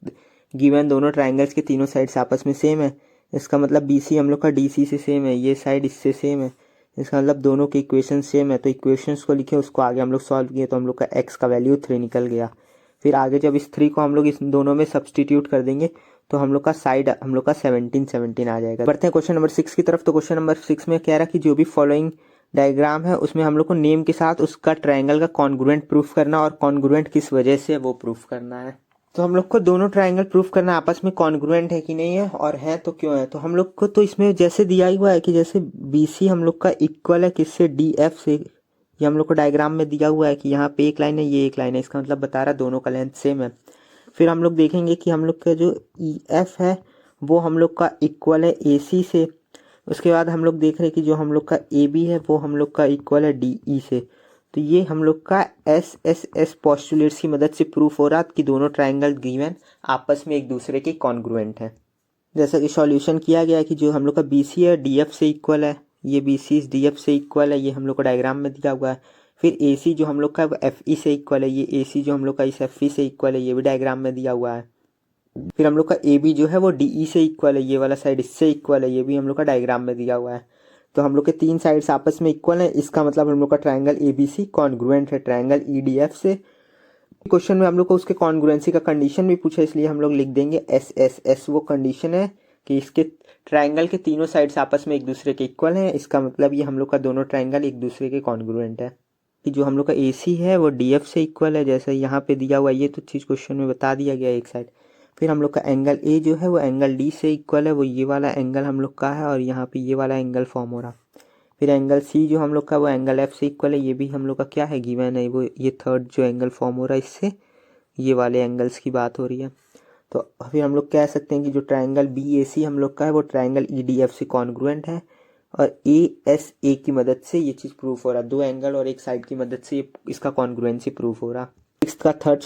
गिवन दोनों ट्राइंगल्स के तीनों साइड्स आपस में सेम है। इसका मतलब BC हम लोग का DC से सेम है, ये साइड इससे सेम है। इसका मतलब दोनों के इक्वेशन सेम है, तो इक्वेशंस को लिखे, उसको आगे हम लोग सॉल्व किए तो हम लोग का x का वैल्यू 3 निकल गया। फिर आगे जब इस 3 को हम लोग इस दोनों में सब्सटीट्यूट कर देंगे तो हम लोग का साइड हम लोग का 17 आ जाएगा। बढ़ते हैं क्वेश्चन नंबर 6 की तरफ। तो क्वेश्चन नंबर 6 में कह रहा कि जो भी फॉलोइंग डायग्राम है उसमें हम लोग को नेम के साथ उसका ट्राइंगल का कॉन्ग्रुएंट प्रूफ करना, और कॉन्ग्रुएंट किस वजह से वो प्रूफ करना है। तो हम लोग को दोनों ट्राइंगल प्रूफ करना आपस में कॉन्ग्रुएंट है कि नहीं है, और है तो क्यों है। तो हम लोग को तो इसमें जैसे दिया ही हुआ है कि जैसे BC हम लोग का इक्वल है किससे, DF से। ये हम लोग को डायग्राम में दिया हुआ है कि यहाँ पे एक लाइन है, ये एक लाइन है, इसका मतलब बता रहा है दोनों का लेंथ सेम है। फिर हम लोग देखेंगे कि हम लोग का जो EF है वो हम लोग का इक्वल है AC से। उसके बाद हम लोग देख रहे हैं कि जो हम लोग का AB है वो हम लोग का इक्वल है DE से। तो ये हम लोग का SSS पोस्टुलेट्स की मदद से प्रूफ हो रहा कि दोनों ट्राइंगल गिवन आपस में एक दूसरे के कॉन्ग्रुएंट है। जैसा कि सॉल्यूशन किया गया है कि जो हम लोग का BC है DF से इक्वल है, ये BC DF से इक्वल है, ये हम लोग को डायग्राम में दिया हुआ है। फिर AC जो हम लोग का FE से इक्वल है, ये AC जो हम लोग का इस FE से इक्वल है, ये भी डायग्राम में दिया हुआ है। फिर हम लोग का AB जो है वो DE से इक्वल है, ये वाला साइड इससे इक्वल है, ये भी हम लोग का डायग्राम में दिया हुआ है। तो हम लोग के 3 साइड्स आपस में इक्वल है, इसका मतलब हम लोग का ट्राइंगल ABC कॉन्ग्रुएंट है ट्राइंगल EDF से। क्वेश्चन में हम लोग को उसके कॉन्ग्रुएंसी का कंडीशन भी पूछा, इसलिए हम लोग लिख देंगे SSS वो कंडीशन है कि इसके ट्राइंगल के तीनों साइड्स आपस में एक दूसरे के इक्वल हैं। इसका मतलब ये हम लोग का दोनों ट्राइंगल एक दूसरे के कॉन्ग्रुएंट है। कि जो हम लोग का AC है वो DF से इक्वल है, जैसे यहाँ पे दिया हुआ है, ये तो चीज़ क्वेश्चन में बता दिया गया एक साइड। फिर हम लोग का एंगल A जो है वो एंगल D से इक्वल है, वो ये वाला एंगल हम लोग का है, और यहाँ पे ये वाला एंगल फॉर्म हो रहा। फिर एंगल C जो हम लोग का वो एंगल F से इक्वल है, ये भी हम लोग का क्या है गिवन है, वो ये थर्ड जो एंगल फॉर्म हो रहा है इससे ये वाले एंगल्स की बात हो रही है। तो फिर हम लोग कह सकते हैं कि जो ट्राइंगल BAC हम लोग का है वो ट्राइंगल EDF से कॉन्ग्रुएंट है, और ASA की मदद से ये चीज़ प्रूफ हो रहा, दो एंगल और एक साइड की मदद से इसका कॉन्ग्रुएंसी प्रूफ हो रहा। सिक्स्थ का थर्ड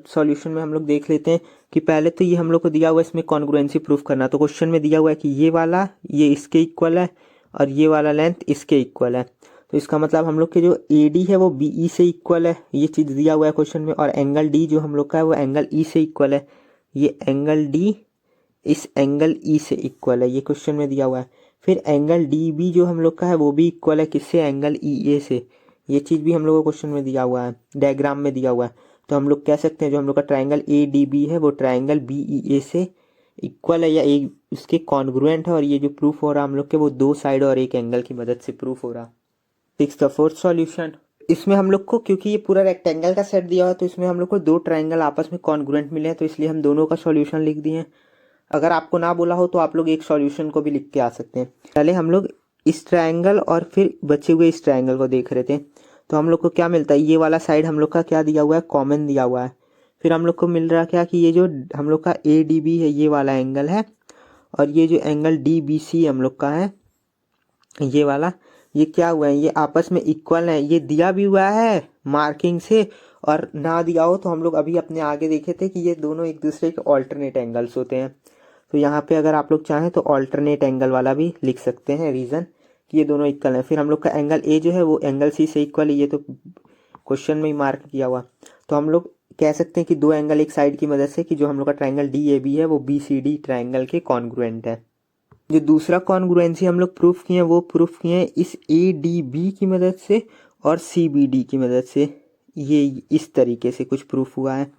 सॉल्यूशन में हम लोग देख लेते हैं कि पहले तो ये हम लोग को दिया हुआ है इसमें कॉन्ग्रुएंसी प्रूफ करना। तो क्वेश्चन में दिया हुआ है कि ये वाला ये इसके इक्वल है और ये वाला लेंथ इसके इक्वल है। तो इसका मतलब हम लोग के जो AD है वो BE से इक्वल है, ये चीज़ दिया हुआ है क्वेश्चन में। और एंगल D जो हम लोग का है वो एंगल E से इक्वल है, ये एंगल D इस एंगल E से इक्वल है, ये क्वेश्चन में दिया हुआ है। फिर एंगल DB जो हम लोग का है वो भी इक्वल है किससे, एंगल EA से, ये चीज़ भी हम लोग को क्वेश्चन में दिया हुआ है, डायग्राम में दिया हुआ है। तो हम लोग कह सकते हैं जो हम लोग का ट्राइंगल ADB है वो ट्राइंगल BEA से इक्वल है या एक उसके कॉन्ग्रुएंट है, और ये जो प्रूफ हो रहा हम लोग के वो दो साइड और एक एंगल की मदद से प्रूफ हो रहा। सिक्स का फोर्थ सॉल्यूशन, इसमें हम लोग को क्योंकि ये पूरा रेक्टेंगल का सेट दिया हुआ है तो इसमें हम लोग को दो ट्राइंगल आपस में कॉन्ग्रुएंट मिले हैं, तो इसलिए हम दोनों का सॉल्यूशन लिख दिए हैं। अगर आपको ना बोला हो तो आप लोग एक सॉल्यूशन को भी लिख के आ सकते हैं। पहले हम लोग इस ट्राइंगल और फिर बचे हुए इस ट्राइंगल को देख रहे थे, तो हम लोग को क्या मिलता है, ये वाला साइड हम लोग का क्या दिया हुआ है, कॉमन दिया हुआ है। फिर हम लोग को मिल रहा क्या कि ये जो हम लोग का ADB है ये वाला एंगल है, और ये जो एंगल DBC हम लोग का है ये वाला, ये क्या हुआ है, ये आपस में इक्वल है। ये दिया भी हुआ है मार्किंग से, और ना दिया हो तो हम लोग अभी अपने आगे देखे थे कि ये दोनों एक दूसरे के ऑल्टरनेट एंगल्स होते हैं। तो यहाँ पे अगर आप लोग चाहें तो ऑल्टरनेट एंगल वाला भी लिख सकते हैं रीज़न कि ये दोनों इक्वल हैं। फिर हम लोग का एंगल A जो है वो एंगल C से इक्वल है, ये तो क्वेश्चन में ही मार्क किया हुआ। तो हम लोग कह सकते हैं कि दो एंगल एक साइड की मदद से कि जो हम लोग का ट्राइंगल DAB है वो BCD ट्राइंगल के कॉन्ग्रुएंट है। जो दूसरा कॉन्ग्रुएंसी हम लोग प्रूफ किए हैं वो प्रूफ किए हैं इस ए डी बी की मदद से और सी बी डी की मदद से। ये इस तरीके से कुछ प्रूफ हुआ है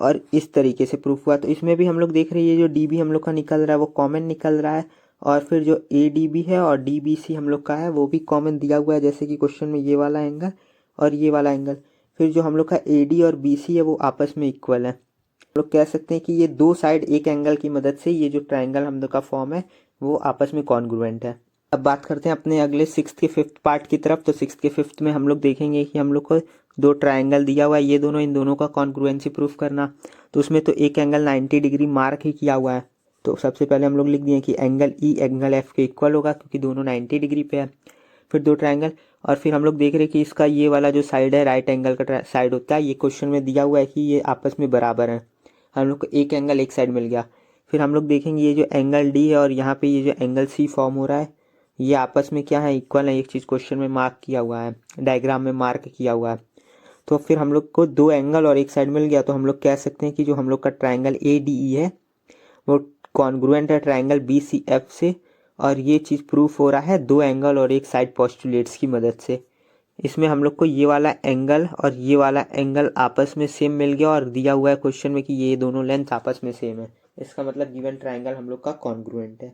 और इस तरीके से प्रूफ हुआ। तो इसमें भी हम लोग देख रहे हैं ये जो डी बी हम लोग का निकल रहा है वो कॉमन निकल रहा है, और फिर जो ए डी बी है और डी बी सी हम लोग का है वो भी कॉमन दिया हुआ है, जैसे कि क्वेश्चन में ये वाला एंगल और ये वाला एंगल। फिर जो हम लोग का ए डी और बी सी है वो आपस में इक्वल है। हम लोग कह सकते हैं कि ये दो साइड एक एंगल की मदद से ये जो ट्राइंगल हम लोग का फॉर्म है वो आपस में कॉन्ग्रुएंट है। अब बात करते हैं अपने अगले सिक्स्थ के फिफ्थ पार्ट की तरफ। तो सिक्स्थ के फिफ्थ में हम लोग देखेंगे कि हम लोग को दो ट्राइंगल दिया हुआ है, ये दोनों इन दोनों का कॉन्ग्रुएंसी प्रूफ करना। तो उसमें तो एक एंगल 90 डिग्री मार्क ही किया हुआ है। तो सबसे पहले हम लोग लिख दिए कि एंगल ई एंगल एफ के इक्वल होगा क्योंकि दोनों 90 डिग्री पे है। फिर दो ट्राइंगल, और फिर हम लोग देख रहे हैं कि इसका ये वाला जो साइड है राइट एंगल का साइड होता है, ये क्वेश्चन में दिया हुआ है कि ये आपस में बराबर है। हम लोग को एक एंगल एक साइड मिल गया। फिर हम लोग देखेंगे ये जो एंगल डी है और यहाँ पे ये जो एंगल सी फॉर्म हो रहा है ये आपस में क्या है, इक्वल है। एक चीज़ क्वेश्चन में मार्क किया हुआ है, डायग्राम में मार्क किया हुआ है। तो फिर हम लोग को दो एंगल और एक साइड मिल गया। तो हम लोग कह सकते हैं कि जो हम लोग का ट्राइंगल ए डी ई है वो कॉन्ग्रुएंट है ट्राइंगल बी सी एफ से, और ये चीज़ प्रूफ हो रहा है दो एंगल और एक साइड पोस्टुलेट्स की मदद से। इसमें हम लोग को ये वाला एंगल और ये वाला एंगल आपस में सेम मिल गया और दिया हुआ है क्वेश्चन में कि ये दोनों लेंथ आपस में सेम है। इसका मतलब गिवन ट्राइंगल हम लोग का कॉन्ग्रुएंट है।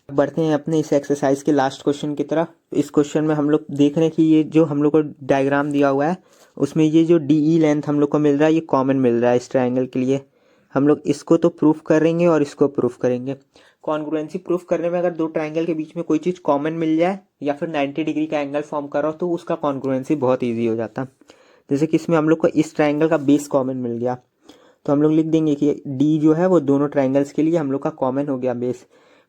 अब बढ़ते हैं अपने इस एक्सरसाइज के लास्ट क्वेश्चन की तरफ। इस क्वेश्चन में हम लोग देख रहे हैं कि ये जो हम लोग को डायग्राम दिया हुआ है उसमें ये जो डी ई लेंथ हम लोग को मिल रहा है ये कॉमन मिल रहा है इस ट्राइंगल के लिए। हम लोग इसको तो प्रूफ करेंगे और इसको प्रूफ करेंगे। कॉन्ग्रुएंसी प्रूफ करने में अगर दो ट्राइंगल के बीच में कोई चीज़ कॉमन मिल जाए या फिर 90 डिग्री का एंगल फॉर्म कर रहा हो तो उसका कॉन्ग्रुएंसी बहुत ईजी हो जाता। जैसे कि इसमें हम लोग को इस ट्राइंगल का बेस कॉमन मिल गया, तो हम लोग लिख देंगे कि डी जो है वो दोनों ट्राइंगल्स के लिए हम लोग का कॉमन हो गया बेस।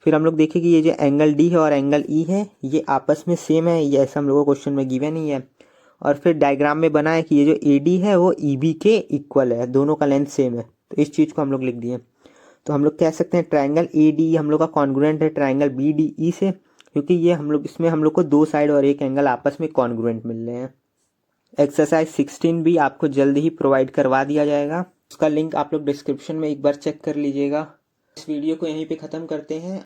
फिर हम लोग देखें कि ये जो एंगल डी है और एंगल ई है ये आपस में सेम है, ये ऐसा हम लोगों को क्वेश्चन में गिवन ही है। और फिर डायग्राम में बना है कि ये जो ए डी है वो ई बी के इक्वल है, दोनों का लेंथ सेम है। तो इस चीज़ को हम लोग लिख दिए। तो हम लोग कह सकते हैं ट्राइंगल ए डी हम लोग का कॉन्ग्रुएंट है ट्राइंगल बी डी ई से, क्योंकि ये हम लोग इसमें हम लोग को दो साइड और एक एंगल आपस में कॉन्ग्रुएंट मिल रहे हैं। एक्सरसाइज 16 भी आपको जल्दी ही प्रोवाइड करवा दिया जाएगा, उसका लिंक आप लोग डिस्क्रिप्शन में एक बार चेक कर लीजिएगा। इस वीडियो को यहीं पे ख़त्म करते हैं।